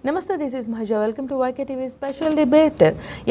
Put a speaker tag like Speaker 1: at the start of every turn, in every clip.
Speaker 1: నమస్తే, this is Mahaja. Welcome to YKTV special debate.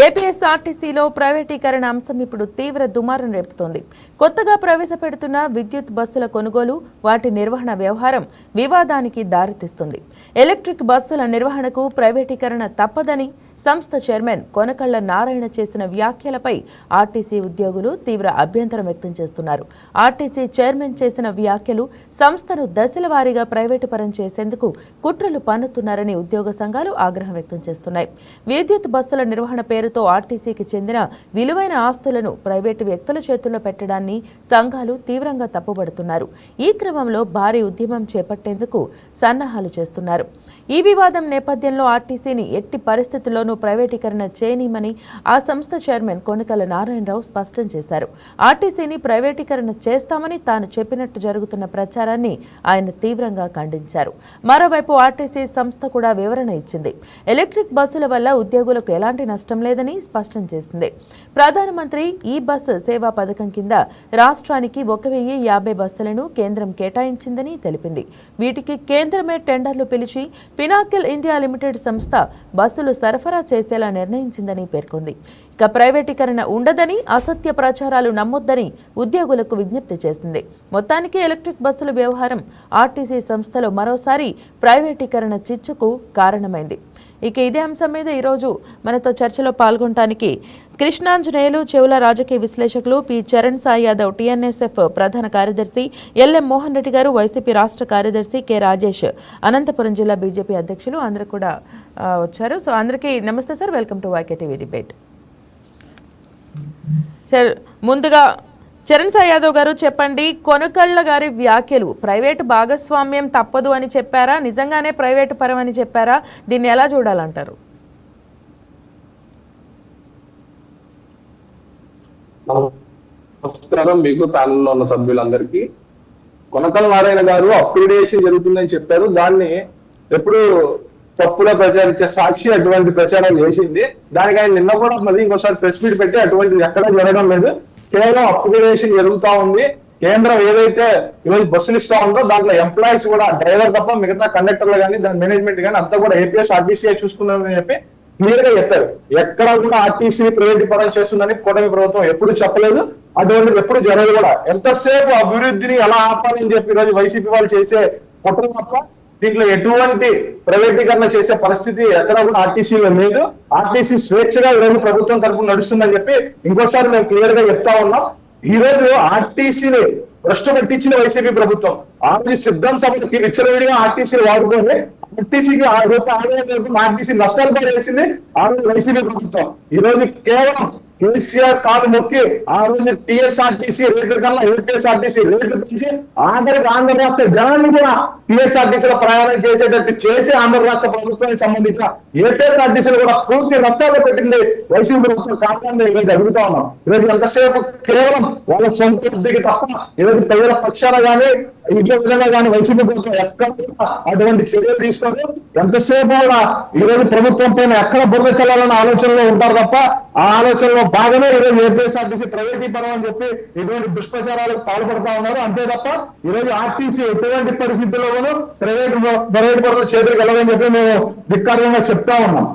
Speaker 1: ఏపీఎస్ఆర్టీసీలో ప్రైవేటీకరణ అంశం ఇప్పుడు తీవ్ర దుమారం రేపుతోంది. కొత్తగా ప్రవేశపెడుతున్న విద్యుత్ బస్సుల కొనుగోలు, వాటి నిర్వహణ వ్యవహారం వివాదానికి దారితీస్తుంది. ఎలక్ట్రిక్ బస్సుల నిర్వహణకు ప్రైవేటీకరణ తప్పదని సంస్థ చైర్మన్ కొనకళ్ళ నారాయణ చేసిన వ్యాఖ్యలపై ఆర్టీసీ ఉద్యోగులు తీవ్ర అభ్యంతరం వ్యక్తం చేస్తున్నారు. ఆర్టీసీ చైర్మన్ చేసిన వ్యాఖ్యలు సంస్థను దశల వారీగా ప్రైవేటు పరం చేసేందుకు కుట్రలు పన్నుతున్నారని ఉద్యోగ సంఘాలు ఆగ్రహం వ్యక్తం చేస్తున్నాయి. విద్యుత్ బస్సుల నిర్వహణ పేరుతో ఆర్టీసీకి చెందిన విలువైన ఆస్తులను ప్రైవేటు వ్యక్తుల చేతుల్లో పెట్టడాన్ని సంఘాలు తీవ్రంగా తప్పుబడుతున్నారు. ఈ క్రమంలో భారీ ఉద్యమం చేపట్టేందుకు సన్నాహాలు చేస్తున్నారు. ఈ వివాదం నేపథ్యంలో ఆర్టీసీని ఎట్టి పరిస్థితుల్లోనూ ప్రైవేటీకరణ చేయనీయమని ఆ సంస్థ చైర్మన్ కొనకళ్ళ నారాయణరావు స్పష్టం చేశారు. ఆర్టీసీని ప్రైవేటీకరణ చేస్తామని తాను చెప్పినట్టు జరుగుతున్న ప్రచారాన్ని ఆయన తీవ్రంగా ఖండించారు. మరోవైపు ఆర్టీసీ సంస్థ కూడా వివరణ ఇచ్చింది. ఎలక్ట్రిక్ బస్సుల వల్ల ఉద్యోగులకు ఎలాంటి నష్టం లేదని స్పష్టం చేసింది. ప్రధానమంత్రి ఈ బస్సు సేవా పథకం కింద రాష్ట్రానికి 1050 బస్సులను కేంద్రం కేటాయించిందని తెలిపింది. వీటికి కేంద్రమే టెండర్లు పిలిచి పినాకిల్ ఇండియా లిమిటెడ్ సంస్థ బస్సులు సరఫరా చేసేలా నిర్ణయించిందని పేర్కొంది. ఇక ప్రైవేటీకరణ ఉండదని, అసత్య ప్రచారాలు నమ్మొద్దని ఉద్యోగులకు విజ్ఞప్తి చేసింది. మొత్తానికి ఎలక్ట్రిక్ బస్సుల వ్యవహారం ఆర్టీసీ సంస్థలో మరోసారి ప్రైవేటీకరణ చిచ్చుకు కారణమైంది. ఇక ఇదే అంశం మీద ఈరోజు మనతో చర్చలో పాల్గొనడానికి కృష్ణాంజనేయులు, చెవుల రాజకీయ విశ్లేషకులు పి చరణ్ సాయి యాదవ్, టీఎన్ఎస్ఎఫ్ ప్రధాన కార్యదర్శి ఎల్ఎం మోహన్ రెడ్డి గారు, వైసీపీ రాష్ట్ర కార్యదర్శి కె రాజేష్, అనంతపురం జిల్లా బీజేపీ అధ్యక్షులు అందరూ కూడా వచ్చారు. సో అందరికీ నమస్తే sir, welcome to YKTV debate. Sir, ముందుగా చరణ్ సాయి యాదవ్ గారు చెప్పండి, కొనకళ్ళ గారి వ్యాఖ్యలు ప్రైవేటు భాగస్వామ్యం తప్పదు అని చెప్పారా, నిజంగానే ప్రైవేటు పరం అని చెప్పారా? దీన్ని ఎలా చూడాలంటారు?
Speaker 2: నమస్కారం మీకు, ప్యానెల్లో ఉన్న సభ్యులందరికీ. కొనకళ్ళ నారాయణ గారు అప్గ్రేడేషన్ జరుగుతుందని చెప్పారు. దాన్ని ఎప్పుడు తప్పుగా ప్రచారించే సాక్షి అటువంటి ప్రచారం చేసింది. దానికి ఆయన నిన్న కూడా మళ్ళీ ఇంకోసారి ప్రెస్ మీట్ పెట్టి అటువంటిది ఎక్కడా జరగడం లేదు, కేవలం అప్గ్రేడేషన్ జరుగుతా ఉంది. కేంద్రం ఏదైతే ఈరోజు బస్సులు ఇస్తా ఉందో దాంట్లో ఎంప్లాయీస్ కూడా డ్రైవర్ తప్ప మిగతా కండక్టర్లు కానీ దాని మేనేజ్మెంట్ కానీ అంతా కూడా APSRTC చూసుకున్నారని చెప్పి క్లియర్ గా చెప్పారు. ఎక్కడ కూడా ఆర్టీసీ ప్రైవేట్ పరం చేస్తుందని కూటమి ప్రభుత్వం ఎప్పుడు చెప్పలేదు, అటువంటిది ఎప్పుడు జరగదు కూడా. ఎంతసేపు అభివృద్ధిని ఎలా ఆపాలని చెప్పి ఈరోజు వైసీపీ వాళ్ళు చేసే కుట్ర తప్ప దీంట్లో ఎటువంటి ప్రైవేటీకరణ చేసే పరిస్థితి ఎక్కడ కూడా ఆర్టీసీలో లేదు. ఆర్టీసీ స్వేచ్ఛగా ఈరోజు ప్రభుత్వం తరఫున నడుస్తుందని చెప్పి ఇంకోసారి మేము క్లియర్ గా చెప్తా ఉన్నాం. ఈ రోజు ఆర్టీసీని భ్రష్టు పట్టించిన వైసీపీ ప్రభుత్వం ఆ రోజు సిద్ధం సభకి విచ్చలవిడిగా ఆర్టీసీని వాడుకొని ఆర్టీసీకి ఆర్టీసీ నష్టాలు పడేసింది ఆ రోజు వైసీపీ ప్రభుత్వం. ఈ రోజు కేవలం కేసీఆర్ కాలు మొక్కి ఆ రోజు TSRTC రేట్ల కన్నా APSRTC రేట్లు పెంచి ఆఖరికి ఆంధ్ర రాష్ట్ర జనాన్ని కూడా TSRTCలో ప్రయాణం చేసేటట్టు చేసి ఆంధ్ర రాష్ట్ర ప్రభుత్వానికి సంబంధించిన APSRTCలు కూడా పూర్తి నష్టాలు పెట్టింది వైసీపీ ప్రభుత్వం. కారణంగా ఈరోజు అడుగుతా ఉన్నాం. ఈరోజు ఎంతసేపు కేవలం వాళ్ళ సొంత వృద్ధికి తప్ప ఈరోజు ప్రజల పక్షాన కానీ ఇంట్లో విధంగా కానీ వైసీపీ ప్రభుత్వం ఎక్కడ అటువంటి చర్యలు తీసుకోరు. ఎంతసేపు కూడా ఈరోజు ప్రభుత్వం పైన ఎక్కడ బుర్ర చల్లాలన్న ఆలోచనలో ఉంటారు తప్ప ఆ ఆలోచనలో భాగమే ఈరోజు APSRTC ప్రైవేటీకరణ అని చెప్పి ఇటువంటి దుష్ప్రచారాలకు పాల్పడతా ఉన్నారు. అంతే తప్ప ఈరోజు ఆర్టీసీ ఎటువంటి పరిస్థితుల్లోనూ ప్రైవేట్ పరుల చేతులకు వెళ్ళదని చెప్పి మేము ధిక్కారంగా చెప్తా ఉన్నాం.